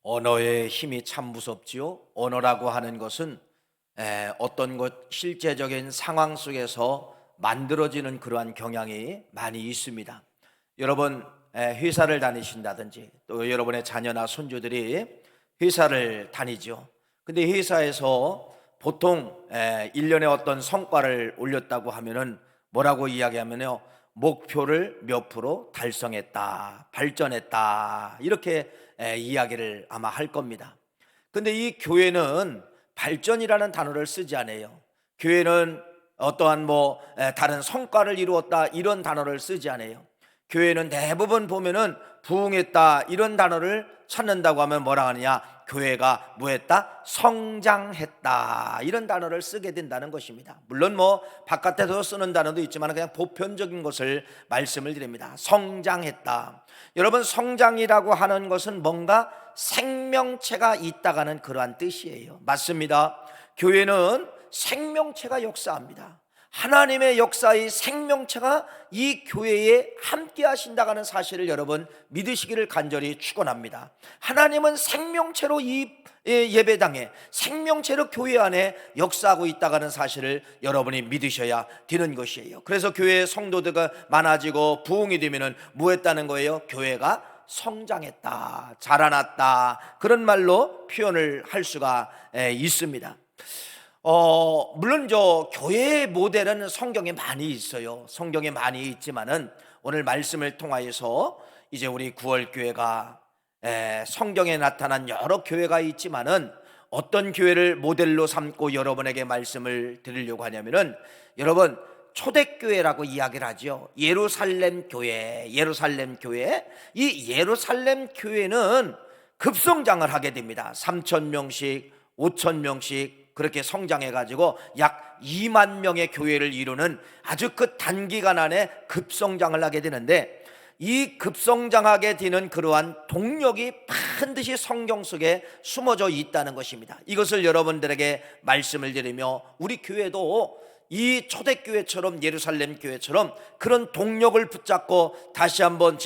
언어의 힘이 참 무섭지요. 언어라고 하는 것은 어떤 것 실제적인 상황 속에서 만들어지는 그러한 경향이 많이 있습니다. 여러분 회사를 다니신다든지 또 여러분의 자녀나 손주들이 회사를 다니죠. 근데 회사에서 보통 1년에 어떤 성과를 올렸다고 하면은 뭐라고 이야기하면요, 목표를 몇 프로 달성했다, 발전했다, 이렇게 이야기를 아마 할 겁니다. 근데 이 교회는 발전이라는 단어를 쓰지 않아요. 교회는 어떠한 다른 성과를 이루었다 이런 단어를 쓰지 않아요. 교회는 대부분 보면은 부흥했다 이런 단어를 찾는다고 하면 뭐라 하느냐, 교회가 뭐했다? 성장했다 이런 단어를 쓰게 된다는 것입니다. 물론 바깥에서 쓰는 단어도 있지만 그냥 보편적인 것을 말씀을 드립니다. 성장했다. 여러분, 성장이라고 하는 것은 뭔가 생명체가 있다가는 그러한 뜻이에요. 맞습니다. 교회는 생명체가 역사합니다. 하나님의 역사의 생명체가 이 교회에 함께 하신다는 사실을 여러분 믿으시기를 간절히 축원합니다. 하나님은 생명체로 이 예배당에, 생명체로 교회 안에 역사하고 있다는 사실을 여러분이 믿으셔야 되는 것이에요. 그래서 교회에 성도들가 많아지고 부흥이 되면은 뭐 했다는 거예요? 교회가 성장했다, 자라났다, 그런 말로 표현을 할 수가 있습니다. 물론 교회의 모델은 성경에 많이 있어요. 성경에 많이 있지만은 오늘 말씀을 통하여서 이제 우리 구월교회가 성경에 나타난 여러 교회가 있지만은 어떤 교회를 모델로 삼고 여러분에게 말씀을 드리려고 하냐면은, 여러분, 초대교회라고 이야기를 하죠. 예루살렘 교회. 이 예루살렘 교회는 급성장을 하게 됩니다. 3,000명씩 5,000명씩 그렇게 성장해가지고 약 2만 명의 교회를 이루는 아주 그 단기간 안에 급성장을 하게 되는데, 이 급성장하게 되는 그러한 동력이 반드시 성경 속에 숨어져 있다는 것입니다. 이것을 여러분들에게 말씀을 드리며 우리 교회도 이 초대교회처럼, 예루살렘 교회처럼 그런 동력을 붙잡고 다시 한번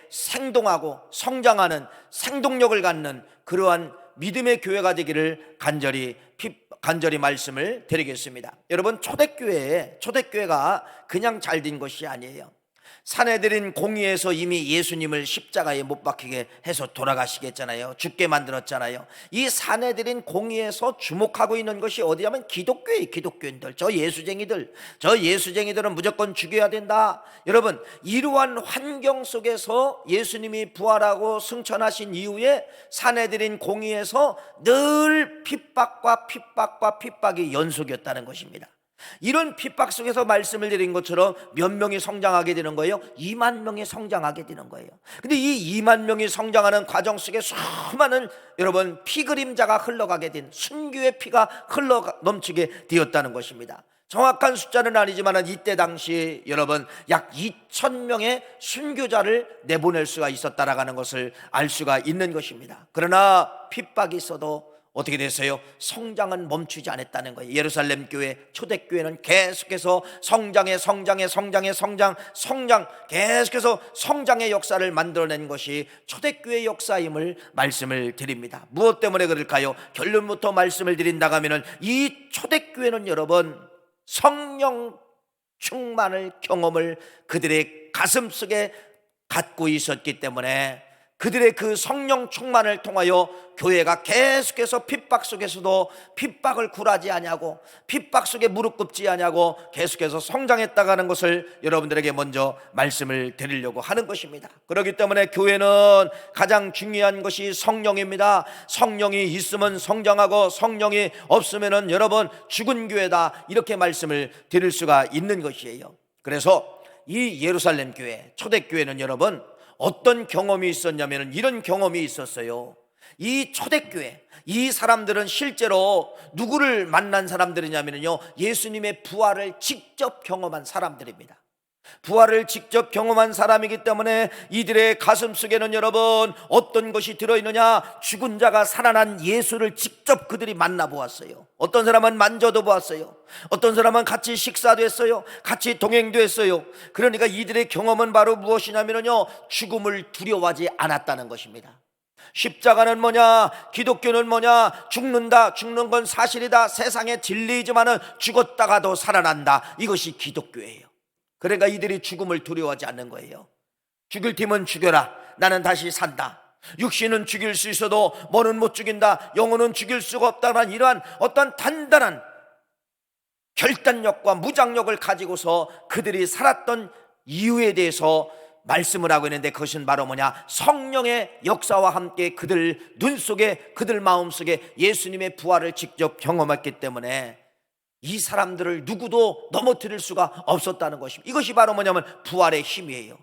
생동하고 성장하는 생동력을 갖는 그러한 믿음의 교회가 되기를 간절히 말씀을 드리겠습니다. 여러분, 초대교회가 그냥 잘 된 것이 아니에요. 사내들인 공의에서 이미 예수님을 십자가에 못 박히게 해서 돌아가시겠잖아요. 죽게 만들었잖아요. 이 사내들인 공의에서 주목하고 있는 것이 어디냐면 기독교인들, 저 예수쟁이들은 무조건 죽여야 된다. 여러분, 이러한 환경 속에서 예수님이 부활하고 승천하신 이후에 사내들인 공의에서 늘 핍박이 연속이었다는 것입니다. 이런 핍박 속에서 말씀을 드린 것처럼 몇 명이 성장하게 되는 거예요? 2만 명이 성장하게 되는 거예요. 근데 이 2만 명이 성장하는 과정 속에 수많은 여러분 피그림자가 흘러가게 된, 순교의 피가 흘러 넘치게 되었다는 것입니다. 정확한 숫자는 아니지만 이때 당시 여러분 약 2,000명의 순교자를 내보낼 수가 있었다라는 것을 알 수가 있는 것입니다. 그러나 핍박이 있어도 어떻게 됐어요? 성장은 멈추지 않았다는 거예요. 예루살렘 교회, 초대교회는 계속해서 성장, 계속해서 성장의 역사를 만들어낸 것이 초대교회 역사임을 말씀을 드립니다. 무엇 때문에 그럴까요? 결론부터 말씀을 드린다고 하면은 이 초대교회는 여러분 성령 충만을 경험을 그들의 가슴 속에 갖고 있었기 때문에 그들의 그 성령 충만을 통하여 교회가 계속해서 핍박 속에서도 핍박을 굴하지 아니하고 핍박 속에 무릎 꿇지 아니하고 계속해서 성장했다고 하는 것을 여러분들에게 먼저 말씀을 드리려고 하는 것입니다. 그렇기 때문에 교회는 가장 중요한 것이 성령입니다. 성령이 있으면 성장하고 성령이 없으면 여러분 죽은 교회다, 이렇게 말씀을 드릴 수가 있는 것이에요. 그래서 이 예루살렘 교회, 초대교회는 여러분 어떤 경험이 있었냐면 이런 경험이 있었어요. 이 초대교회, 이 사람들은 실제로 누구를 만난 사람들이냐면요, 예수님의 부활을 직접 경험한 사람들입니다. 부활을 직접 경험한 사람이기 때문에 이들의 가슴 속에는 여러분 어떤 것이 들어있느냐, 죽은 자가 살아난 예수를 직접 그들이 만나보았어요. 어떤 사람은 만져도 보았어요. 어떤 사람은 같이 식사도 했어요. 같이 동행도 했어요. 그러니까 이들의 경험은 바로 무엇이냐면요, 죽음을 두려워하지 않았다는 것입니다. 십자가는 뭐냐? 기독교는 뭐냐? 죽는다, 죽는 건 사실이다, 세상의 진리이지만은 죽었다가도 살아난다, 이것이 기독교예요. 그러니까 이들이 죽음을 두려워하지 않는 거예요. 죽일 팀은 죽여라, 나는 다시 산다. 육신은 죽일 수 있어도 뭐는 못 죽인다, 영혼은 죽일 수가 없다는 이러한 어떤 단단한 결단력과 무장력을 가지고서 그들이 살았던 이유에 대해서 말씀을 하고 있는데, 그것은 바로 뭐냐? 성령의 역사와 함께 그들 눈 속에, 그들 마음 속에 예수님의 부활을 직접 경험했기 때문에 이 사람들을 누구도 넘어뜨릴 수가 없었다는 것입니다. 이것이 바로 뭐냐면 부활의 힘이에요.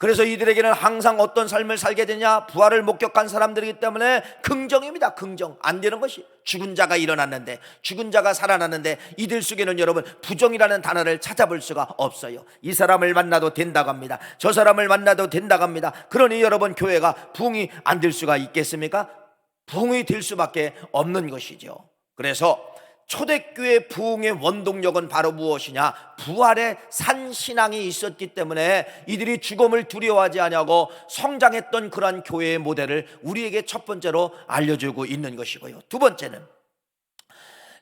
그래서 이들에게는 항상 어떤 삶을 살게 되냐? 부활을 목격한 사람들이기 때문에 긍정입니다. 긍정. 안 되는 것이, 죽은 자가 일어났는데, 죽은 자가 살아났는데, 이들 속에는 여러분 부정이라는 단어를 찾아볼 수가 없어요. 이 사람을 만나도 된다고 합니다. 저 사람을 만나도 된다고 합니다. 그러니 여러분, 교회가 부흥이 안 될 수가 있겠습니까? 부흥이 될 수밖에 없는 것이죠. 그래서 초대교회 부흥의 원동력은 바로 무엇이냐? 부활의 산신앙이 있었기 때문에 이들이 죽음을 두려워하지 않냐고 성장했던 그러한 교회의 모델을 우리에게 첫 번째로 알려주고 있는 것이고요. 두 번째는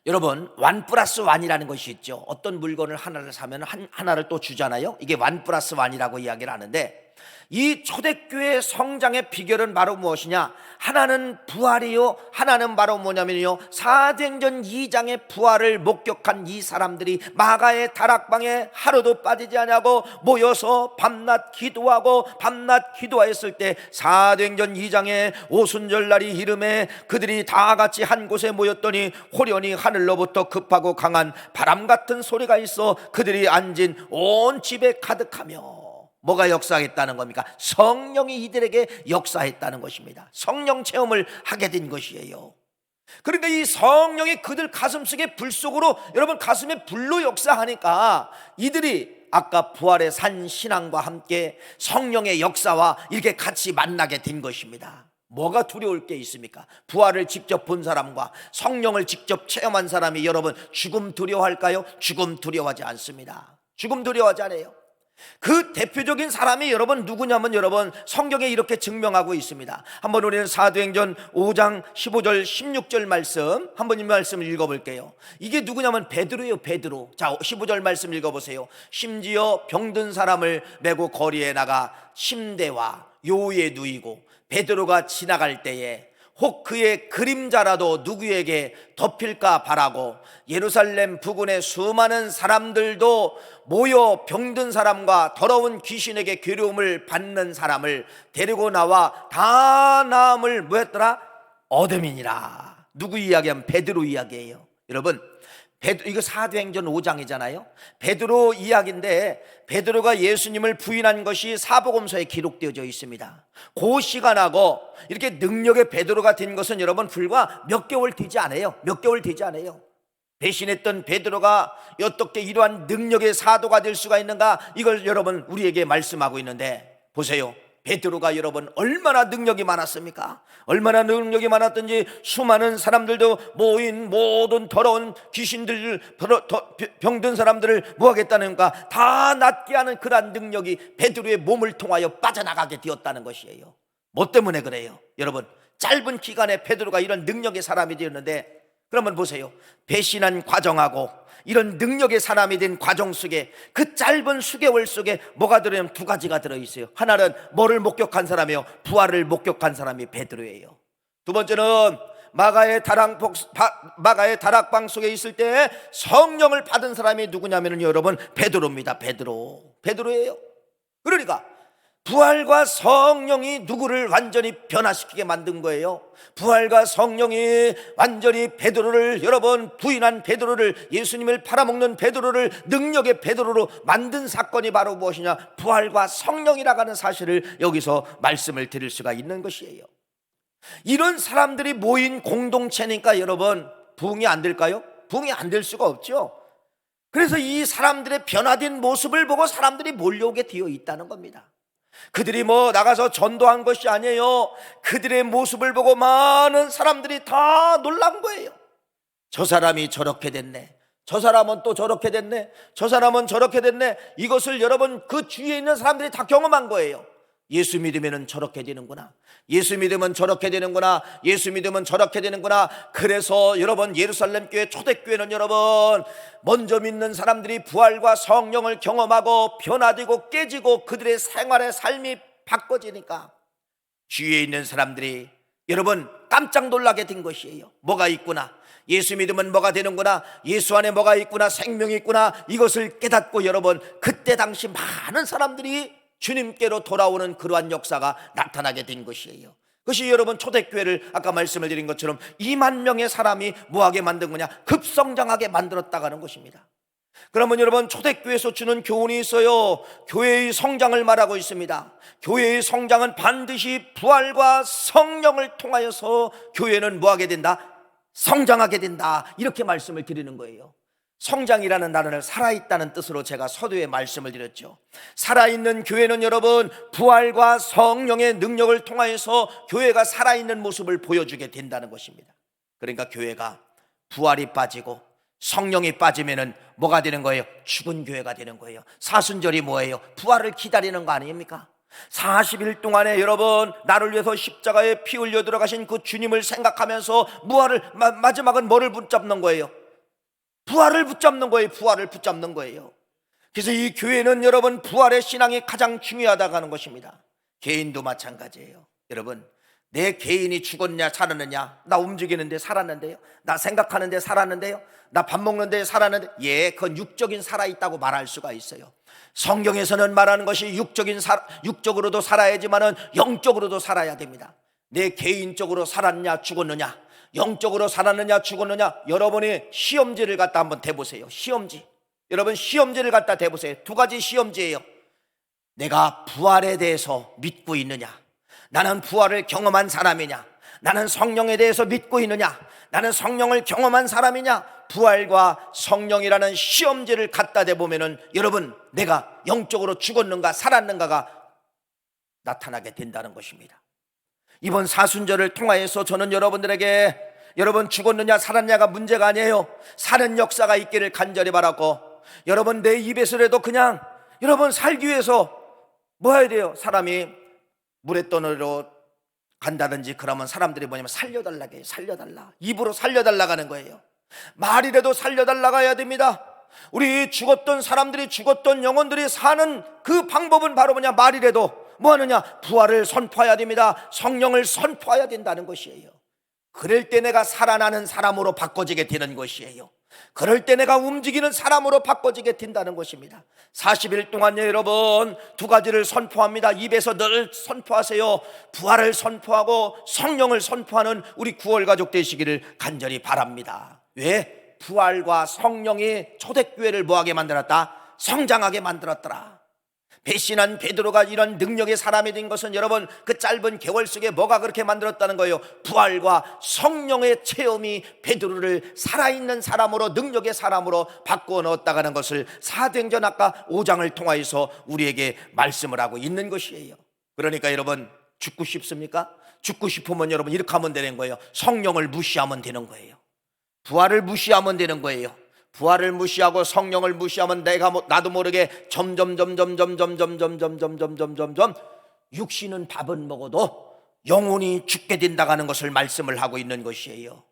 여러분, 1+1이라는 것이 있죠. 어떤 물건을 하나를 사면 하나를 또 주잖아요. 이게 1+1이라고 이야기를 하는데, 이 초대교회 성장의 비결은 바로 무엇이냐? 하나는 부활이요, 하나는 바로 뭐냐면요, 사도행전 2장의 부활을 목격한 이 사람들이 마가의 다락방에 하루도 빠지지 않냐고 모여서 밤낮 기도하고, 밤낮 기도하였을 때 사도행전 2장의 오순절날이 이름에 그들이 다 같이 한 곳에 모였더니 호련히 하늘로부터 급하고 강한 바람 같은 소리가 있어 그들이 앉은 온 집에 가득하며. 뭐가 역사했다는 겁니까? 성령이 이들에게 역사했다는 것입니다. 성령 체험을 하게 된 것이에요. 그러니까 이 성령이 그들 가슴속에 불 속으로, 여러분 가슴에 불로 역사하니까 이들이 아까 부활의 산 신앙과 함께 성령의 역사와 이렇게 같이 만나게 된 것입니다. 뭐가 두려울 게 있습니까? 부활을 직접 본 사람과 성령을 직접 체험한 사람이 여러분 죽음 두려워할까요? 죽음 두려워하지 않습니다. 죽음 두려워하지 않아요. 그 대표적인 사람이 여러분 누구냐면, 여러분 성경에 이렇게 증명하고 있습니다. 한번 우리는 사도행전 5장 15절 16절 말씀, 한번 이 말씀을 읽어볼게요. 이게 누구냐면 베드로예요. 베드로. 자, 15절 말씀 읽어보세요. 심지어 병든 사람을 메고 거리에 나가 침대와 요에 누이고 베드로가 지나갈 때에 혹 그의 그림자라도 누구에게 덮일까 바라고 예루살렘 부근의 수많은 사람들도 모여 병든 사람과 더러운 귀신에게 괴로움을 받는 사람을 데리고 나와 다 나음을 뭐였더라? 얻음이니라. 누구 이야기하면 베드로 이야기예요. 여러분, 이거 사도행전 5장이잖아요. 베드로 이야기인데, 베드로가 예수님을 부인한 것이 사복음서에 기록되어져 있습니다. 그 시간하고 이렇게 능력의 베드로가 된 것은 여러분 불과 몇 개월 되지 않아요. 몇 개월 되지 않아요. 배신했던 베드로가 어떻게 이러한 능력의 사도가 될 수가 있는가, 이걸 여러분 우리에게 말씀하고 있는데, 보세요. 베드로가 여러분 얼마나 능력이 많았습니까? 얼마나 능력이 많았던지 수많은 사람들도 모인 모든 더러운 귀신들, 병든 사람들을 뭐하겠다는가, 다 낫게 하는 그러한 능력이 베드로의 몸을 통하여 빠져나가게 되었다는 것이에요. 뭐 때문에 그래요? 여러분, 짧은 기간에 베드로가 이런 능력의 사람이 되었는데, 그러면 보세요. 배신한 과정하고 이런 능력의 사람이 된 과정 속에, 그 짧은 수개월 속에 뭐가 들어있냐면 두 가지가 들어있어요. 하나는 뭐를 목격한 사람이에요? 부활을 목격한 사람이 베드로예요. 두 번째는 마가의 다락방 속에 있을 때 성령을 받은 사람이 누구냐면 여러분 베드로입니다. 베드로예요. 그러니까 부활과 성령이 누구를 완전히 변화시키게 만든 거예요. 부활과 성령이 완전히 베드로를, 여러분 부인한 베드로를, 예수님을 팔아먹는 베드로를 능력의 베드로로 만든 사건이 바로 무엇이냐? 부활과 성령이라고 하는 사실을 여기서 말씀을 드릴 수가 있는 것이에요. 이런 사람들이 모인 공동체니까 여러분 부흥이 안 될까요? 부흥이 안 될 수가 없죠. 그래서 이 사람들의 변화된 모습을 보고 사람들이 몰려오게 되어 있다는 겁니다. 그들이 뭐 나가서 전도한 것이 아니에요. 그들의 모습을 보고 많은 사람들이 다 놀란 거예요. 저 사람이 저렇게 됐네, 저 사람은 또 저렇게 됐네, 저 사람은 저렇게 됐네. 이것을 여러분 그 주위에 있는 사람들이 다 경험한 거예요. 예수 믿으면 저렇게 되는구나. 예수 믿으면 저렇게 되는구나. 예수 믿으면 저렇게 되는구나. 그래서 여러분, 예루살렘 교회, 초대교회는 여러분, 먼저 믿는 사람들이 부활과 성령을 경험하고 변화되고 깨지고 그들의 생활의 삶이 바꿔지니까 주위에 있는 사람들이 여러분 깜짝 놀라게 된 것이에요. 뭐가 있구나. 예수 믿으면 뭐가 되는구나. 예수 안에 뭐가 있구나. 생명이 있구나. 이것을 깨닫고 여러분, 그때 당시 많은 사람들이 주님께로 돌아오는 그러한 역사가 나타나게 된 것이에요. 그것이 여러분 초대교회를 아까 말씀을 드린 것처럼 2만 명의 사람이 뭐하게 만든 거냐? 급성장하게 만들었다가는 것입니다. 그러면 여러분, 초대교회에서 주는 교훈이 있어요. 교회의 성장을 말하고 있습니다. 교회의 성장은 반드시 부활과 성령을 통하여서 교회는 뭐하게 된다? 성장하게 된다. 이렇게 말씀을 드리는 거예요. 성장이라는 단어를 살아있다는 뜻으로 제가 서두에 말씀을 드렸죠. 살아있는 교회는 여러분, 부활과 성령의 능력을 통하여서 교회가 살아있는 모습을 보여주게 된다는 것입니다. 그러니까 교회가 부활이 빠지고 성령이 빠지면은 뭐가 되는 거예요? 죽은 교회가 되는 거예요. 사순절이 뭐예요? 부활을 기다리는 거 아닙니까? 40일 동안에 여러분, 나를 위해서 십자가에 피 흘려 들어가신 그 주님을 생각하면서 마지막은 뭐를 붙잡는 거예요? 부활을 붙잡는 거예요. 부활을 붙잡는 거예요. 그래서 이 교회는 여러분, 부활의 신앙이 가장 중요하다고 하는 것입니다. 개인도 마찬가지예요. 여러분, 내 개인이 죽었냐 살았느냐? 나 움직이는데 살았는데요? 나 생각하는데 살았는데요? 나 밥 먹는데 살았는데? 예, 그건 육적인 살아있다고 말할 수가 있어요. 성경에서는 말하는 것이 육적으로도 살아야지만은 영적으로도 살아야 됩니다. 내 개인적으로 살았냐 죽었느냐, 영적으로 살았느냐 죽었느냐, 여러분이 시험지를 갖다 한번 대보세요. 시험지, 여러분 시험지를 갖다 대보세요. 두 가지 시험지예요. 내가 부활에 대해서 믿고 있느냐, 나는 부활을 경험한 사람이냐, 나는 성령에 대해서 믿고 있느냐, 나는 성령을 경험한 사람이냐. 부활과 성령이라는 시험지를 갖다 대보면은 여러분, 내가 영적으로 죽었는가 살았는가가 나타나게 된다는 것입니다. 이번 사순절을 통하여서 저는 여러분들에게, 여러분 죽었느냐 살았냐가 문제가 아니에요. 사는 역사가 있기를 간절히 바라고, 여러분 내 입에서라도 그냥 여러분 살기 위해서 뭐 해야 돼요? 사람이 물에 떠내려 간다든지 그러면 사람들이 뭐냐면 살려달라고 해요. 살려달라, 입으로 살려달라고 하는 거예요. 말이라도 살려달라고 해야 됩니다. 우리 죽었던 사람들이, 죽었던 영혼들이 사는 그 방법은 바로 뭐냐? 말이라도 뭐 하느냐? 부활을 선포해야 됩니다. 성령을 선포해야 된다는 것이에요. 그럴 때 내가 살아나는 사람으로 바꿔지게 되는 것이에요. 그럴 때 내가 움직이는 사람으로 바꿔지게 된다는 것입니다. 40일 동안요 여러분, 두 가지를 선포합니다. 입에서 늘 선포하세요. 부활을 선포하고 성령을 선포하는 우리 9월 가족 되시기를 간절히 바랍니다. 왜? 부활과 성령이 초대교회를 뭐하게 만들었다? 성장하게 만들었더라. 배신한 베드로가 이런 능력의 사람이 된 것은 여러분, 그 짧은 개월 속에 뭐가 그렇게 만들었다는 거예요? 부활과 성령의 체험이 베드로를 살아있는 사람으로, 능력의 사람으로 바꾸어 넣었다는 것을 사도행전 아까 5장을 통하여서 우리에게 말씀을 하고 있는 것이에요. 그러니까 여러분, 죽고 싶습니까? 죽고 싶으면 여러분 이렇게 하면 되는 거예요. 성령을 무시하면 되는 거예요. 부활을 무시하면 되는 거예요. 부활을 무시하고 성령을 무시하면 나도 모르게 점점 육신은 밥은 먹어도 영혼이 죽게 된다는 것을 말씀을 하고 있는 것이에요.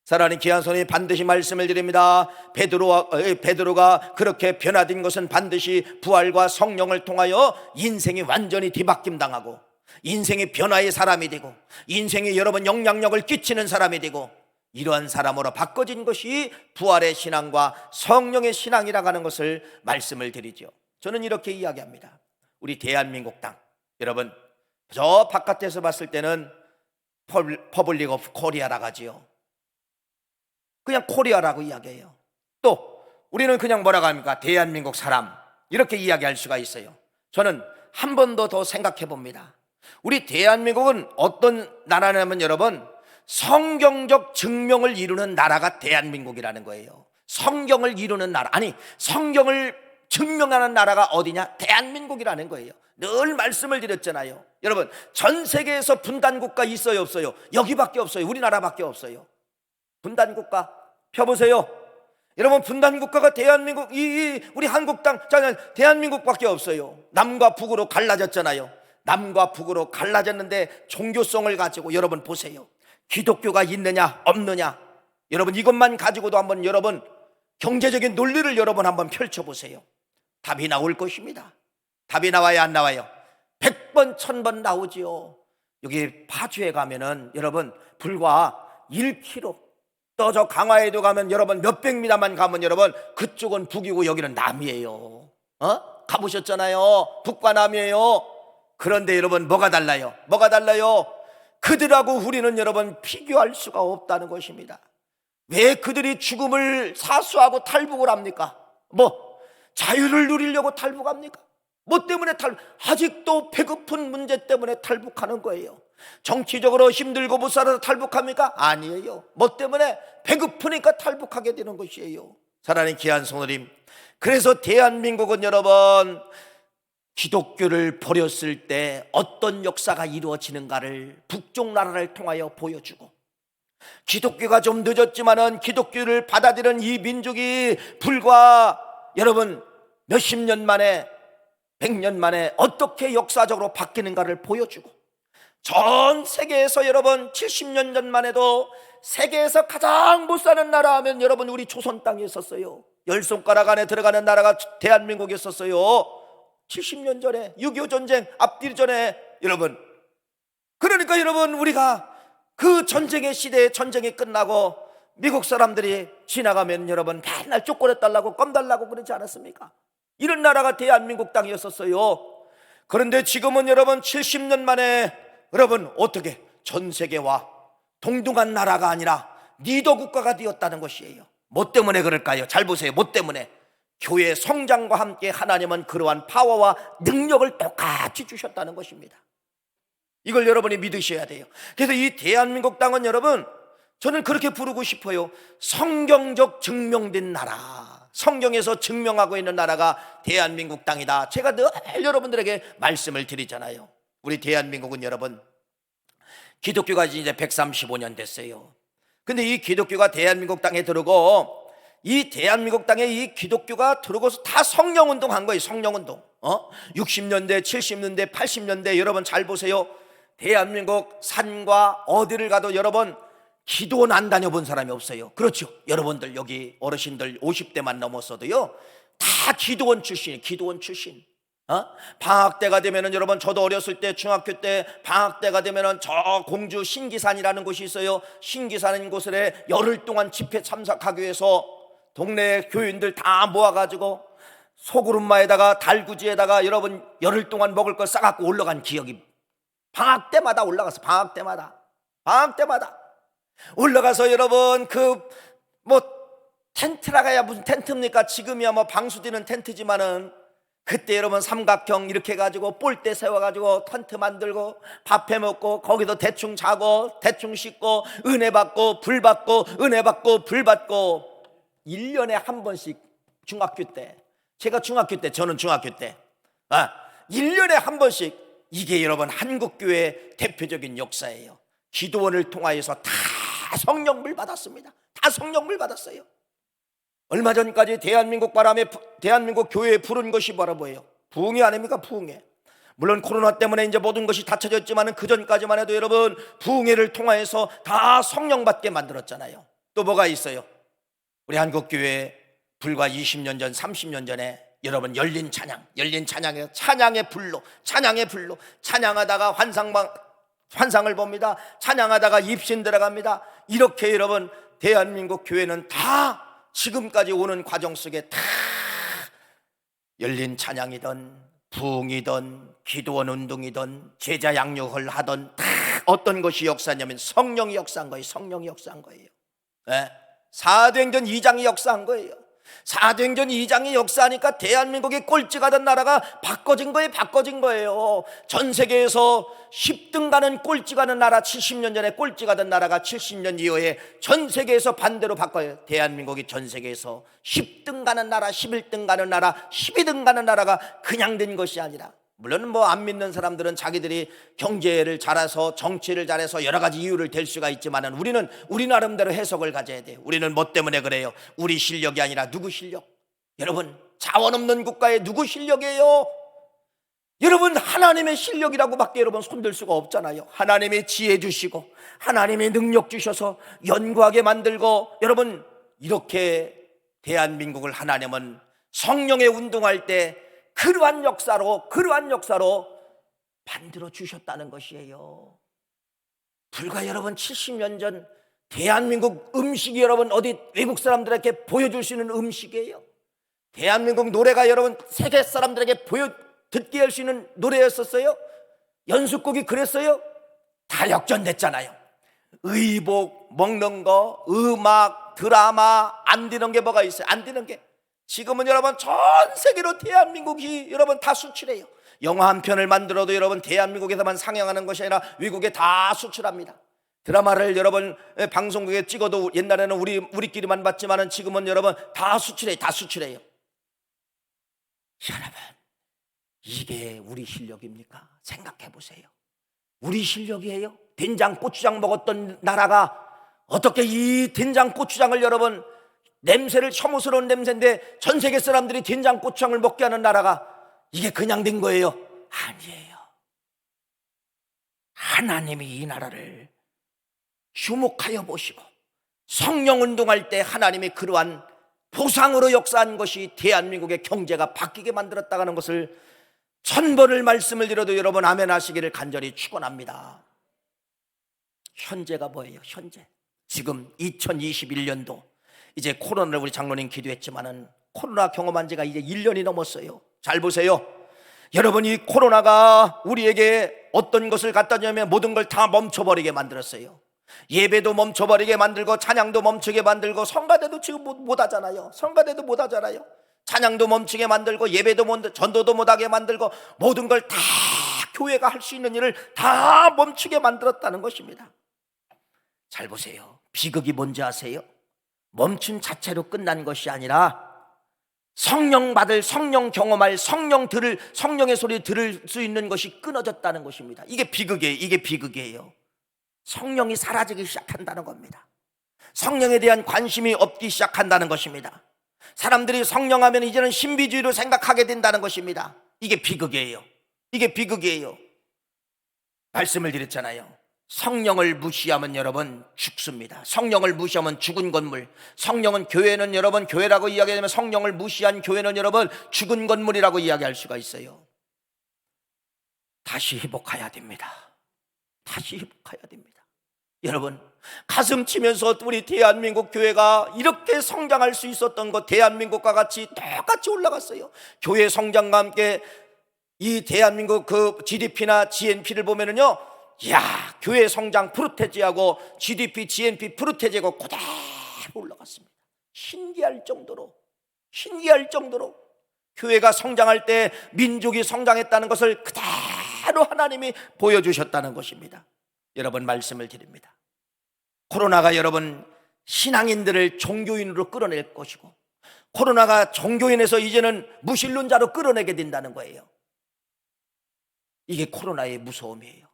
사랑하는 귀한 손이 반드시 말씀을 드립니다. 베드로가 그렇게 변화된 것은 반드시 부활과 성령을 통하여 인생이 완전히 뒤바뀜 당하고, 인생이 변화의 사람이 되고, 인생이 여러분 영향력을 끼치는 사람이 되고, 이러한 사람으로 바꿔진 것이 부활의 신앙과 성령의 신앙이라고 하는 것을 말씀을 드리죠. 저는 이렇게 이야기합니다. 우리 대한민국 땅, 여러분 저 바깥에서 봤을 때는 퍼블릭 오브 코리아라고 하지요. 그냥 코리아라고 이야기해요. 또 우리는 그냥 뭐라고 합니까? 대한민국 사람, 이렇게 이야기할 수가 있어요. 저는 한 번 더 생각해 봅니다. 우리 대한민국은 어떤 나라냐면 여러분, 성경적 증명을 이루는 나라가 대한민국이라는 거예요. 성경을 이루는 나라, 아니 성경을 증명하는 나라가 어디냐? 대한민국이라는 거예요. 늘 말씀을 드렸잖아요. 여러분, 전 세계에서 분단국가 있어요 없어요? 여기밖에 없어요. 우리나라밖에 없어요. 분단국가 펴보세요. 여러분, 분단국가가 대한민국, 우리 한국 땅, 대한민국밖에 없어요. 남과 북으로 갈라졌잖아요. 남과 북으로 갈라졌는데 종교성을 가지고 여러분 보세요. 기독교가 있느냐 없느냐, 여러분 이것만 가지고도 한번 여러분 경제적인 논리를 여러분 한번 펼쳐보세요. 답이 나올 것입니다. 답이 나와요 안 나와요? 100번 1000번 나오지요. 여기 파주에 가면은 여러분 불과 1km, 또 저 강화에도 가면 여러분 몇백 미터만 가면 여러분 그쪽은 북이고 여기는 남이에요. 가보셨잖아요. 북과 남이에요. 그런데 여러분 뭐가 달라요? 뭐가 달라요? 그들하고 우리는 여러분 비교할 수가 없다는 것입니다. 왜 그들이 죽음을 사수하고 탈북을 합니까? 자유를 누리려고 탈북합니까? 뭐 때문에 아직도 배고픈 문제 때문에 탈북하는 거예요. 정치적으로 힘들고 못 살아서 탈북합니까? 아니에요. 뭐 때문에? 배고프니까 탈북하게 되는 것이에요. 사랑하는 귀한 성도님, 그래서 대한민국은 여러분 기독교를 버렸을 때 어떤 역사가 이루어지는가를 북쪽 나라를 통하여 보여주고, 기독교가 좀 늦었지만은 기독교를 받아들인 이 민족이 불과 여러분 몇십 년 만에 100년 만에 어떻게 역사적으로 바뀌는가를 보여주고, 전 세계에서 여러분 70년 전만 해도 세계에서 가장 못 사는 나라 하면 여러분 우리 조선 땅에 있었어요. 10손가락 안에 들어가는 나라가 대한민국에 있었어요. 70년 전에 6.25 전쟁 앞뒤 전에 여러분. 그러니까 여러분 우리가 그 전쟁의 시대에 전쟁이 끝나고 미국 사람들이 지나가면 여러분 맨날 초콜릿 달라고 껌 달라고 그러지 않았습니까? 이런 나라가 대한민국 땅이었었어요. 그런데 지금은 여러분 70년 만에 여러분 어떻게 전 세계와 동등한 나라가 아니라 리더 국가가 되었다는 것이에요. 뭐 때문에 그럴까요? 잘 보세요. 뭐 때문에? 교회 성장과 함께 하나님은 그러한 파워와 능력을 똑같이 주셨다는 것입니다. 이걸 여러분이 믿으셔야 돼요. 그래서 이 대한민국 땅은 여러분 저는 그렇게 부르고 싶어요. 성경적 증명된 나라, 성경에서 증명하고 있는 나라가 대한민국 땅이다. 제가 늘 여러분들에게 말씀을 드리잖아요. 우리 대한민국은 여러분 기독교가 이제 135년 됐어요. 근데 이 기독교가 대한민국 땅에 들어오고, 이 대한민국 땅에 이 기독교가 들어오고서 다 성령운동 한 거예요. 성령운동. 60년대 70년대 80년대 여러분 잘 보세요. 대한민국 산과 어디를 가도 여러분 기도원 안 다녀본 사람이 없어요. 그렇죠? 여러분들 여기 어르신들 50대만 넘었어도요 다 기도원 출신이에요. 기도원 출신. 방학 때가 되면은 여러분 저도 어렸을 때 중학교 때 방학 때가 되면은 저 공주 신기산이라는 곳이 있어요. 신기산인 곳에 열흘 동안 집회 참석하기 위해서 동네 교인들 다 모아가지고 소구름마에다가 달구지에다가 여러분 열흘 동안 먹을 걸 싸갖고 올라간 기억이, 방학 때마다 올라가서 방학 때마다 올라가서 여러분 텐트라가야 무슨 텐트입니까? 지금이야 방수되는 텐트지만은 그때 여러분 삼각형 이렇게 해가지고 볼대 세워가지고 텐트 만들고 밥 해먹고 거기서 대충 자고 대충 씻고 은혜 받고 불 받고 은혜 받고 불 받고 1년에 한 번씩 중학교 때, 제가 중학교 때, 저는 중학교 때 1년에 한 번씩, 이게 여러분 한국교회의 대표적인 역사예요. 기도원을 통하여서 다 성령물 받았습니다. 다 성령물 받았어요. 얼마 전까지 대한민국 바람에 대한민국 교회에 부른 것이 바로 뭐예요? 부흥회 아닙니까? 부흥회. 물론 코로나 때문에 이제 모든 것이 닫혀졌지만 그 전까지만 해도 여러분 부흥회를 통하여서 다 성령 받게 만들었잖아요. 또 뭐가 있어요? 우리 한국교회 불과 20년 전 30년 전에 여러분 열린 찬양의 불로 찬양하다가 환상을 봅니다. 찬양하다가 입신 들어갑니다. 이렇게 여러분 대한민국 교회는 다 지금까지 오는 과정 속에 다 열린 찬양이든 부흥이든 기도원 운동이든 제자 양육을 하던 다 어떤 것이 역사냐면 성령이 역사한 거예요. 성령이 역사한 거예요. 사도행전 2장이 역사한 거예요. 사도행전 2장이 역사하니까 대한민국이 꼴찌가 된 나라가 바꿔진 거예요. 전 세계에서 10등 가는 꼴찌 가는 나라, 70년 전에 꼴찌가 된 나라가 70년 이후에 전 세계에서 반대로 바꿔요. 대한민국이 전 세계에서 10등 가는 나라, 11등 가는 나라, 12등 가는 나라가 그냥 된 것이 아니라, 물론 안 믿는 사람들은 자기들이 경제를 잘해서 정치를 잘해서 여러 가지 이유를 댈 수가 있지만은 우리는 우리 나름대로 해석을 가져야 돼요. 우리는 뭐 때문에 그래요? 우리 실력이 아니라 누구 실력? 여러분 자원 없는 국가의 누구 실력이에요? 여러분, 하나님의 실력이라고밖에 여러분 손들 수가 없잖아요. 하나님의 지혜 주시고 하나님의 능력 주셔서 연구하게 만들고, 여러분, 이렇게 대한민국을 하나님은 성령의 운동할 때 그러한 역사로 만들어 주셨다는 것이에요. 불과 여러분 70년 전 대한민국 음식이 여러분 어디 외국 사람들에게 보여줄 수 있는 음식이에요. 대한민국 노래가 여러분 세계 사람들에게 듣게 할 수 있는 노래였었어요. 연습곡이 그랬어요. 다 역전됐잖아요. 의복, 먹는 거, 음악, 드라마, 안 되는 게 뭐가 있어요? 안 되는 게. 지금은 여러분 전 세계로 대한민국이 여러분 다 수출해요. 영화 한 편을 만들어도 여러분 대한민국에서만 상영하는 것이 아니라 외국에 다 수출합니다. 드라마를 여러분 방송국에 찍어도 옛날에는 우리끼리만 봤지만은 지금은 여러분 다 수출해요. 여러분, 이게 우리 실력입니까? 생각해 보세요. 우리 실력이에요? 된장 고추장 먹었던 나라가 어떻게 이 된장 고추장을 여러분, 냄새를 혐오스러운 냄새인데 전 세계 사람들이 된장 고추장을 먹게 하는 나라가 이게 그냥 된 거예요? 아니에요. 하나님이 이 나라를 주목하여 보시고 성령 운동할 때 하나님이 그러한 보상으로 역사한 것이 대한민국의 경제가 바뀌게 만들었다는 것을 1000번을 말씀을 드려도 여러분 아멘 하시기를 간절히 축원합니다. 현재가 뭐예요? 현재 지금 2021년도 이제 코로나를 우리 장로님 기도했지만은 코로나 경험한 지가 이제 1년이 넘었어요. 잘 보세요. 여러분, 이 코로나가 우리에게 어떤 것을 갖다 주냐면 모든 걸 다 멈춰버리게 만들었어요. 예배도 멈춰버리게 만들고 찬양도 멈추게 만들고 성가대도 지금 못 하잖아요. 찬양도 멈추게 만들고 예배도 전도도 못하게 만들고 모든 걸 다 교회가 할 수 있는 일을 다 멈추게 만들었다는 것입니다. 잘 보세요. 비극이 뭔지 아세요? 멈춘 자체로 끝난 것이 아니라 성령 받을, 성령 경험할, 성령의 소리 들을 수 있는 것이 끊어졌다는 것입니다. 이게 비극이에요. 성령이 사라지기 시작한다는 겁니다. 성령에 대한 관심이 없기 시작한다는 것입니다. 사람들이 성령하면 이제는 신비주의로 생각하게 된다는 것입니다. 이게 비극이에요. 말씀을 드렸잖아요. 성령을 무시하면 여러분 죽습니다. 성령을 무시하면 죽은 건물. 교회는 여러분 교회라고 이야기하면 성령을 무시한 교회는 여러분 죽은 건물이라고 이야기할 수가 있어요. 다시 회복해야 됩니다. 여러분, 가슴 치면서 우리 대한민국 교회가 이렇게 성장할 수 있었던 것, 대한민국과 같이 똑같이 올라갔어요. 교회 성장과 함께 이 대한민국 그 GDP나 GNP를 보면은요, 이야, 교회 성장 프로테지하고 GDP, GNP 프로테지하고 그대로 올라갔습니다. 신기할 정도로 교회가 성장할 때 민족이 성장했다는 것을 그대로 하나님이 보여주셨다는 것입니다. 여러분, 말씀을 드립니다. 코로나가 여러분 신앙인들을 종교인으로 끌어낼 것이고, 코로나가 종교인에서 이제는 무신론자로 끌어내게 된다는 거예요. 이게 코로나의 무서움이에요.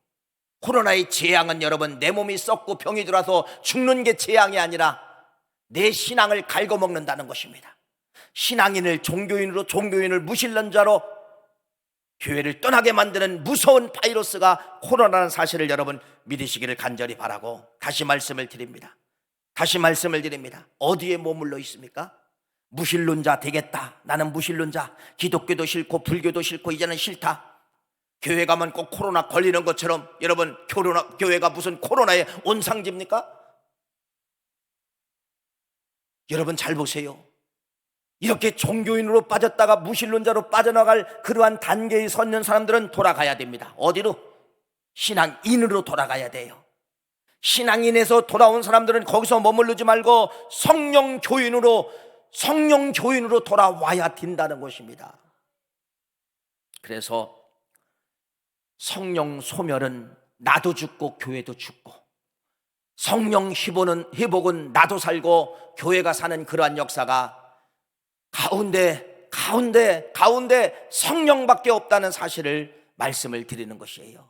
코로나의 재앙은 여러분, 내 몸이 썩고 병이 들어서 죽는 게 재앙이 아니라 내 신앙을 갉아먹는다는 것입니다. 신앙인을 종교인을 무신론자로 교회를 떠나게 만드는 무서운 바이러스가 코로나라는 사실을 여러분 믿으시기를 간절히 바라고 다시 말씀을 드립니다. 어디에 머물러 있습니까? 무신론자 되겠다. 나는 무신론자. 기독교도 싫고 불교도 싫고 이제는 싫다. 교회 가면 꼭 코로나 걸리는 것처럼 여러분 교회가 무슨 코로나의 온상지입니까? 여러분 잘 보세요. 이렇게 종교인으로 빠졌다가 무신론자로 빠져나갈 그러한 단계에 서 있는 사람들은 돌아가야 됩니다. 어디로? 신앙인으로 돌아가야 돼요. 신앙인에서 돌아온 사람들은 거기서 머무르지 말고 성령 교인으로 돌아와야 된다는 것입니다. 그래서 성령 소멸은 나도 죽고 교회도 죽고, 성령 회복은 나도 살고 교회가 사는 그러한 역사가 가운데 성령밖에 없다는 사실을 말씀을 드리는 것이에요.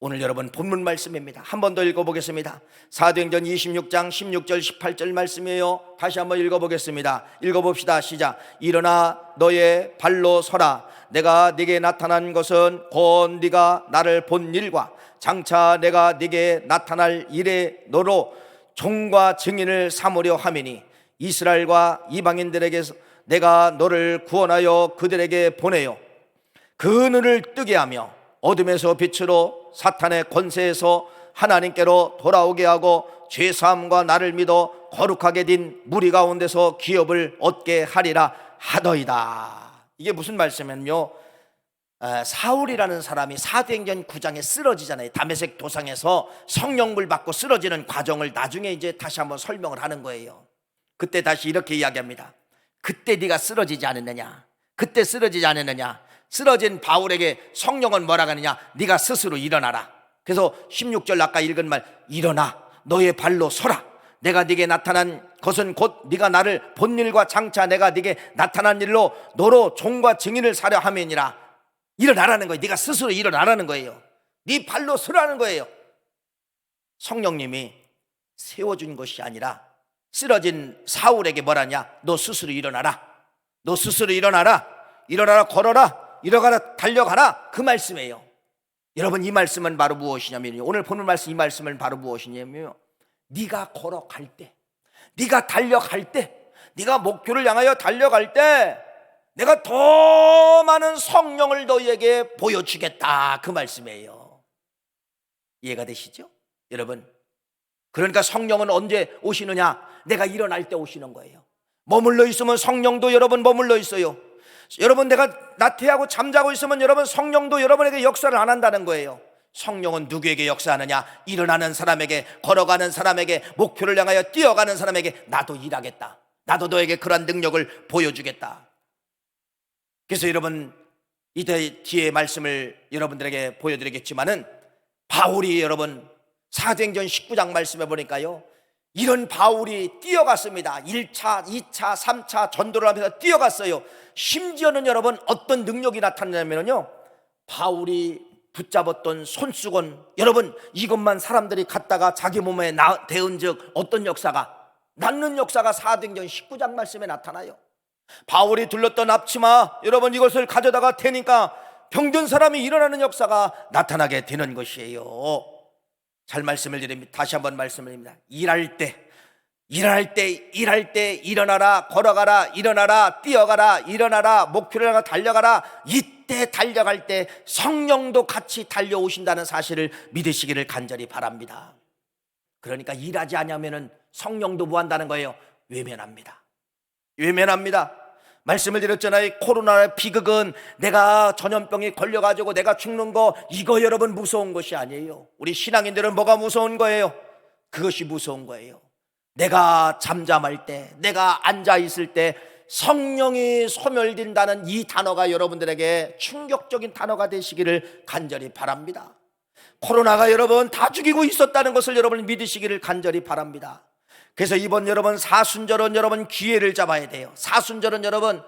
오늘 여러분 본문 말씀입니다. 한 번 더 읽어보겠습니다. 사도행전 26장 16절 18절 말씀이에요. 다시 한번 읽어보겠습니다. 읽어봅시다. 시작. 일어나 너의 발로 서라. 내가 네게 나타난 것은 곧 네가 나를 본 일과 장차 내가 네게 나타날 일에 너로 종과 증인을 삼으려 함이니 이스라엘과 이방인들에게서 내가 너를 구원하여 그들에게 보내요 그 눈을 뜨게 하며 어둠에서 빛으로 사탄의 권세에서 하나님께로 돌아오게 하고 죄사함과 나를 믿어 거룩하게 된 무리 가운데서 기업을 얻게 하리라 하더이다. 이게 무슨 말씀이냐면요, 사울이라는 사람이 사도행전 9장에 쓰러지잖아요. 다메섹 도상에서 성령불 받고 쓰러지는 과정을 나중에 이제 다시 한번 설명을 하는 거예요. 그때 다시 이렇게 이야기합니다. 그때 네가 쓰러지지 않았느냐, 그때 쓰러지지 않았느냐. 쓰러진 바울에게 성령은 뭐라고 하느냐, 네가 스스로 일어나라. 그래서 16절 아까 읽은 말, 일어나 너의 발로 서라. 내가 네게 나타난 것은 곧 네가 나를 본 일과 장차 내가 네게 나타난 일로 너로 종과 증인을 사려 함이니라. 일어나라는 거예요. 네가 스스로 일어나라는 거예요. 네 발로 서라는 거예요. 성령님이 세워준 것이 아니라 쓰러진 사울에게 뭐라냐, 너 스스로 일어나라. 너 스스로 일어나라. 일어나라, 걸어라, 일어가라, 달려가라, 그 말씀이에요. 여러분, 이 말씀은 바로 무엇이냐면요, 오늘 보는 말씀, 이 말씀은 바로 무엇이냐면요, 네가 걸어갈 때, 네가 달려갈 때, 네가 목표를 향하여 달려갈 때 내가 더 많은 성령을 너희에게 보여주겠다, 그 말씀이에요. 이해가 되시죠? 여러분, 그러니까 성령은 언제 오시느냐, 내가 일어날 때 오시는 거예요. 머물러 있으면 성령도 여러분 머물러 있어요. 여러분, 내가 나태하고 잠자고 있으면 여러분 성령도 여러분에게 역사를 안 한다는 거예요. 성령은 누구에게 역사하느냐, 일어나는 사람에게, 걸어가는 사람에게, 목표를 향하여 뛰어가는 사람에게 나도 일하겠다, 나도 너에게 그러한 능력을 보여주겠다. 그래서 여러분, 이제 뒤에 말씀을 여러분들에게 보여드리겠지만은, 바울이 여러분 사도행전 19장 말씀해 보니까요, 이런 바울이 뛰어갔습니다. 1차, 2차, 3차 전도를 하면서 뛰어갔어요. 심지어는 여러분 어떤 능력이 나타나냐면요, 바울이 붙잡았던 손수건, 여러분 이것만 사람들이 갖다가 자기 몸에 대은 즉 어떤 역사가, 낫는 역사가 사도행전 19장 말씀에 나타나요. 바울이 둘렀던 앞치마, 여러분 이것을 가져다가 태니까 병든 사람이 일어나는 역사가 나타나게 되는 것이에요. 잘 말씀을 드립니다. 다시 한번 말씀을 드립니다. 일할 때 일어나라, 걸어가라, 일어나라, 뛰어가라, 일어나라, 목표를 향해 달려가라. 이때 달려갈 때 성령도 같이 달려오신다는 사실을 믿으시기를 간절히 바랍니다. 그러니까 일하지 않으면 성령도 뭐 한다는 거예요? 외면합니다. 외면합니다. 말씀을 드렸잖아요. 코로나 비극은 내가 전염병에 걸려가지고 내가 죽는 거, 이거 여러분 무서운 것이 아니에요. 우리 신앙인들은 뭐가 무서운 거예요? 그것이 무서운 거예요. 내가 잠잠할 때, 내가 앉아있을 때 성령이 소멸된다는 이 단어가 여러분들에게 충격적인 단어가 되시기를 간절히 바랍니다. 코로나가 여러분 다 죽이고 있었다는 것을 여러분 믿으시기를 간절히 바랍니다. 그래서 이번 여러분 사순절은 여러분 기회를 잡아야 돼요. 사순절은 여러분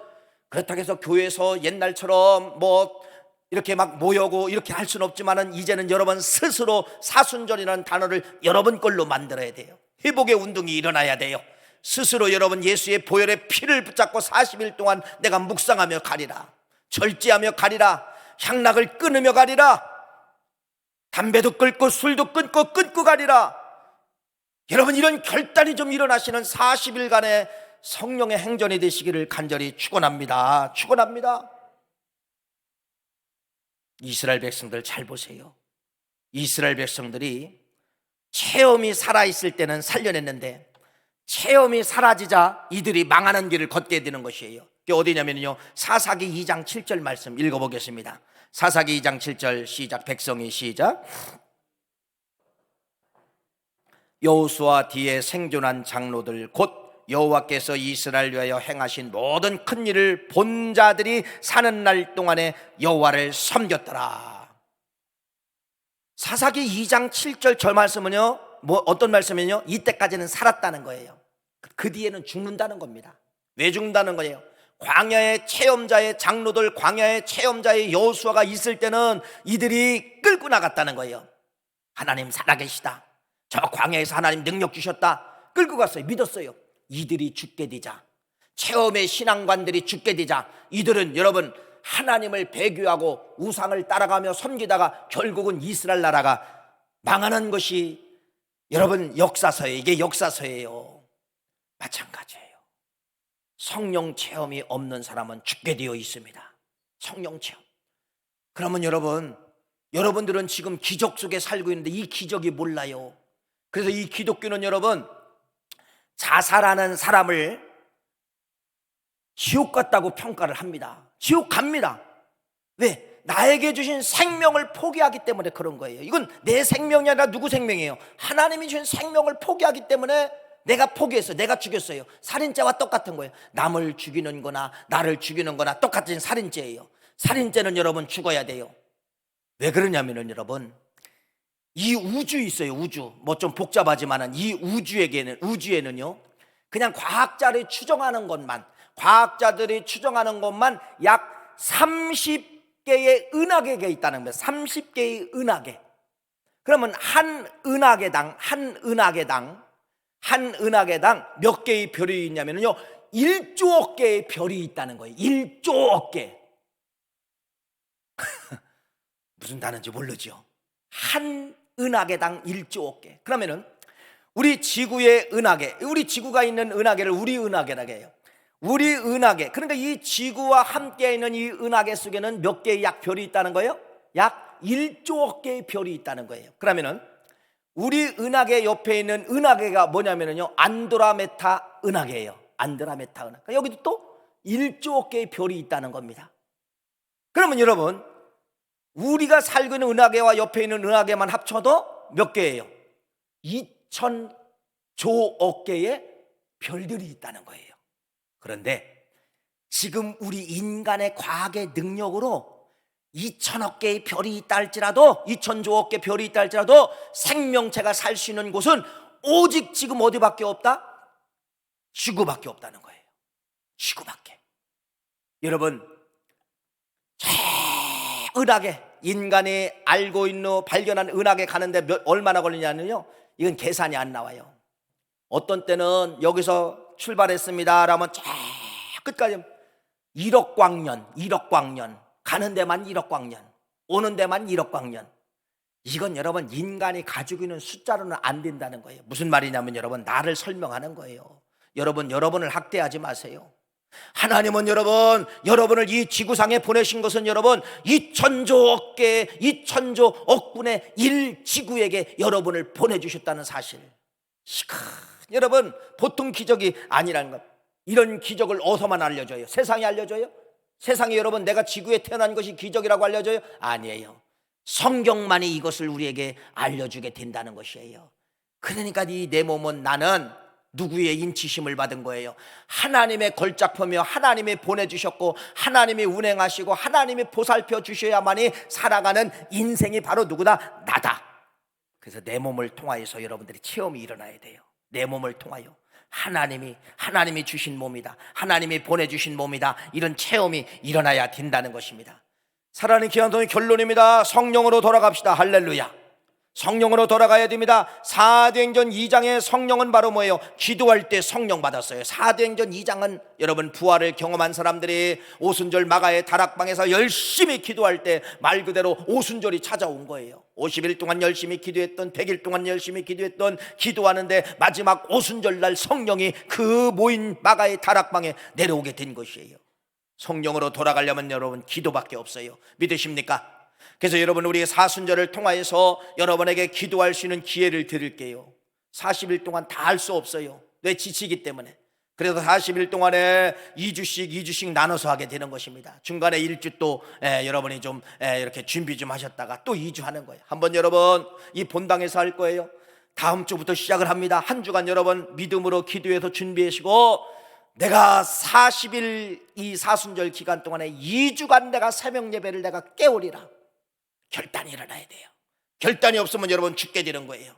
그렇다고 해서 교회에서 옛날처럼 뭐 이렇게 막 모여고 이렇게 할 수는 없지만은, 이제는 여러분 스스로 사순절이라는 단어를 여러분 걸로 만들어야 돼요. 회복의 운동이 일어나야 돼요. 스스로 여러분 예수의 보혈의 피를 붙잡고 40일 동안 내가 묵상하며 가리라, 절제하며 가리라, 향락을 끊으며 가리라, 담배도 끊고 술도 끊고 가리라. 여러분 이런 결단이 좀 일어나시는 40일간의 성령의 행전이 되시기를 간절히 축원합니다. 축원합니다. 이스라엘 백성들 잘 보세요. 이스라엘 백성들이 체험이 살아있을 때는 살려냈는데, 체험이 사라지자 이들이 망하는 길을 걷게 되는 것이에요. 그게 어디냐면요, 사사기 2장 7절 말씀 읽어보겠습니다. 사사기 2장 7절 시작. 백성이 시작. 여호수아 뒤에 생존한 장로들 곧 여호와께서 이스라엘 위하여 행하신 모든 큰 일을 본 자들이 사는 날 동안에 여호와를 섬겼더라. 사사기 2장 7절 저 말씀은요, 뭐 어떤 말씀이냐, 이때까지는 살았다는 거예요. 그 뒤에는 죽는다는 겁니다. 왜 죽는다는 거예요? 광야의 체험자의 장로들, 광야의 체험자의 여호수아가 있을 때는 이들이 끌고 나갔다는 거예요. 하나님 살아계시다. 저 광야에서 하나님 능력 주셨다. 끌고 갔어요. 믿었어요. 이들이 죽게 되자, 체험의 신앙관들이 죽게 되자, 이들은 여러분 하나님을 배교하고 우상을 따라가며 섬기다가 결국은 이스라엘 나라가 망하는 것이 여러분 역사서예요. 이게 역사서예요. 마찬가지예요. 성령 체험이 없는 사람은 죽게 되어 있습니다. 성령 체험. 그러면 여러분들은 지금 기적 속에 살고 있는데 이 기적이 몰라요. 그래서 이 기독교는 여러분 자살하는 사람을 지옥 같다고 평가를 합니다. 지옥 갑니다. 왜? 나에게 주신 생명을 포기하기 때문에 그런 거예요. 이건 내 생명이 아니라 누구 생명이에요? 하나님이 주신 생명을 포기하기 때문에 내가 포기했어요. 내가 죽였어요. 살인죄와 똑같은 거예요. 남을 죽이는 거나 나를 죽이는 거나 똑같은 살인죄예요. 살인죄는 여러분 죽어야 돼요. 왜 그러냐면은 여러분 이 우주 있어요. 우주 뭐 좀 복잡하지만은 이 우주에는요 그냥 과학자들이 추정하는 것만 약 30개의 은하계가 있다는 거예요. 30개의 은하계. 그러면 한 은하계당 몇 개의 별이 있냐면요 1조억 개의 별이 있다는 거예요. 1조억 개. 무슨 단어인지 모르죠. 한 은하계당 1조억 개. 그러면은 우리 지구의 은하계, 우리 지구가 있는 은하계를 우리 은하계라고 해요. 우리 은하계. 그러니까 이 지구와 함께 있는 이 은하계 속에는 몇 개의 약 별이 있다는 거예요? 약 1조억 개의 별이 있다는 거예요. 그러면은 우리 은하계 옆에 있는 은하계가 뭐냐면요 안드로메다 은하계예요. 안드로메다 은하계. 그러니까 여기도 또 1조억 개의 별이 있다는 겁니다. 그러면 여러분 우리가 살고 있는 은하계와 옆에 있는 은하계만 합쳐도 몇 개예요? 2,000조억 개의 별들이 있다는 거예요. 그런데 지금 우리 인간의 과학의 능력으로 2,000억 개의 별이 있다 할지라도 2,000조억 개 별이 있다 할지라도 생명체가 살 수 있는 곳은 오직 지금 어디밖에 없다? 지구밖에 없다는 거예요. 지구밖에. 여러분 은하계, 인간이 알고 있는 발견한 은하계 가는데 얼마나 걸리냐면요 이건 계산이 안 나와요. 어떤 때는 여기서 출발했습니다 라면 저 끝까지 1억 광년 가는 데만 1억 광년, 오는 데만 1억 광년. 이건 여러분 인간이 가지고 있는 숫자로는 안 된다는 거예요. 무슨 말이냐면 여러분 나를 설명하는 거예요. 여러분을 학대하지 마세요. 하나님은 여러분을 이 지구상에 보내신 것은 여러분 2,000조 억분의 1 지구에게 여러분을 보내주셨다는 사실. 여러분 보통 기적이 아니라는 것. 이런 기적을 어디서만 알려줘요? 세상이 알려줘요? 세상에 여러분 내가 지구에 태어난 것이 기적이라고 알려줘요? 아니에요. 성경만이 이것을 우리에게 알려주게 된다는 것이에요. 그러니까 이 내 몸은 나는 누구의 인치심을 받은 거예요? 하나님의 걸작품이며 하나님이 보내주셨고 하나님이 운행하시고 하나님이 보살펴 주셔야만이 살아가는 인생이 바로 누구다? 나다. 그래서 내 몸을 통하여서 여러분들이 체험이 일어나야 돼요. 내 몸을 통하여 하나님이 주신 몸이다, 하나님이 보내주신 몸이다, 이런 체험이 일어나야 된다는 것입니다. 사랑하는 귀한 성도님, 결론입니다. 성령으로 돌아갑시다. 할렐루야. 성령으로 돌아가야 됩니다. 사도행전 2장의 성령은 바로 뭐예요? 기도할 때 성령 받았어요. 사도행전 2장은 여러분 부활을 경험한 사람들이 오순절 마가의 다락방에서 열심히 기도할 때 말 그대로 오순절이 찾아온 거예요. 50일 동안 열심히 기도했던, 100일 동안 열심히 기도했던, 기도하는데 마지막 오순절 날 성령이 그 모인 마가의 다락방에 내려오게 된 것이에요. 성령으로 돌아가려면 여러분 기도밖에 없어요. 믿으십니까? 그래서 여러분 우리의 사순절을 통하여서 여러분에게 기도할 수 있는 기회를 드릴게요. 40일 동안 다 할 수 없어요. 왜? 지치기 때문에. 그래서 40일 동안에 2주씩 나눠서 하게 되는 것입니다. 중간에 1주 또 여러분이 좀 이렇게 준비 좀 하셨다가 또 2주 하는 거예요. 한번 여러분 이 본당에서 할 거예요. 다음 주부터 시작을 합니다. 한 주간 여러분 믿음으로 기도해서 준비하시고, 내가 40일 이 사순절 기간 동안에 2주간 내가 새벽 예배를 내가 깨우리라. 결단이 일어나야 돼요. 결단이 없으면 여러분 죽게 되는 거예요.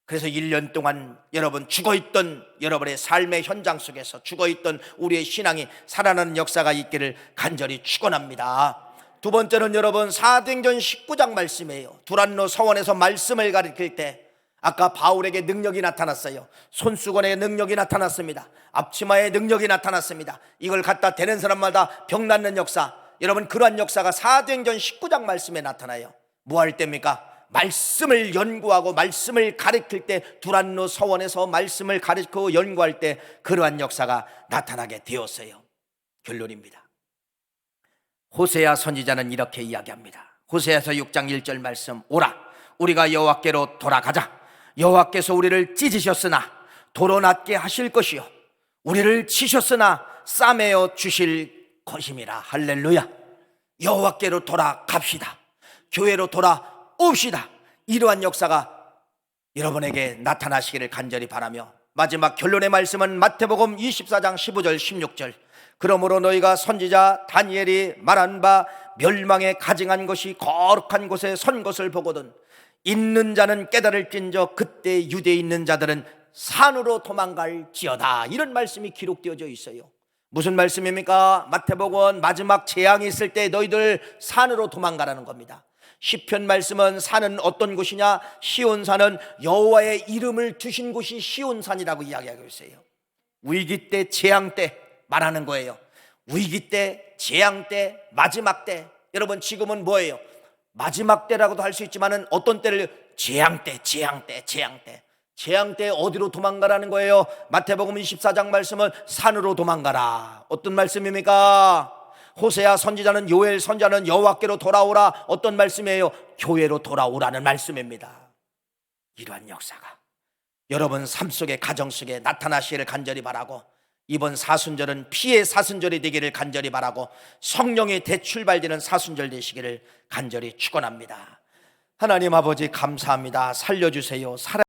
그래서 1년 동안 여러분 죽어있던 여러분의 삶의 현장 속에서 죽어있던 우리의 신앙이 살아나는 역사가 있기를 간절히 축원합니다. 두 번째는 여러분 사도행전 19장 말씀이에요. 두란노 서원에서 말씀을 가르칠 때 아까 바울에게 능력이 나타났어요. 손수건의 능력이 나타났습니다. 앞치마의 능력이 나타났습니다. 이걸 갖다 대는 사람마다 병 낫는 역사, 여러분 그러한 역사가 사도행전 19장 말씀에 나타나요. 뭐 할 때입니까? 말씀을 연구하고 말씀을 가르칠 때, 두란노 서원에서 말씀을 가르치고 연구할 때 그러한 역사가 나타나게 되었어요. 결론입니다. 호세아 선지자는 이렇게 이야기합니다. 호세아서 6장 1절 말씀, 오라 우리가 여호와께로 돌아가자. 여호와께서 우리를 찢으셨으나 도로 낫게 하실 것이요 우리를 치셨으나 싸매어 주실 것임이라. 할렐루야. 여호와께로 돌아갑시다. 교회로 돌아옵시다. 이러한 역사가 여러분에게 나타나시기를 간절히 바라며, 마지막 결론의 말씀은 마태복음 24장 15절 16절, 그러므로 너희가 선지자 다니엘이 말한 바 멸망에 가증한 것이 거룩한 곳에 선 것을 보거든 있는 자는 깨달을진저 그때 유대에 있는 자들은 산으로 도망갈지어다. 이런 말씀이 기록되어져 있어요. 무슨 말씀입니까? 마태복음 마지막 재앙이 있을 때 너희들 산으로 도망가라는 겁니다. 시편 말씀은 산은 어떤 곳이냐? 시온산은 여호와의 이름을 두신 곳이 시온산이라고 이야기하고 있어요. 위기 때, 재앙 때 말하는 거예요. 위기 때, 재앙 때, 마지막 때. 여러분 지금은 뭐예요? 마지막 때라고도 할 수 있지만은 어떤 때를? 재앙 때, 재앙 때, 재앙 때. 재앙 때 어디로 도망가라는 거예요? 마태복음 24장 말씀은 산으로 도망가라. 어떤 말씀입니까? 호세아 선지자는, 요엘 선지자는 여호와께로 돌아오라. 어떤 말씀이에요? 교회로 돌아오라는 말씀입니다. 이러한 역사가 여러분 삶 속에, 가정 속에 나타나시기를 간절히 바라고, 이번 사순절은 피의 사순절이 되기를 간절히 바라고, 성령의 대출발되는 사순절 되시기를 간절히 축원합니다. 하나님 아버지 감사합니다. 살려주세요.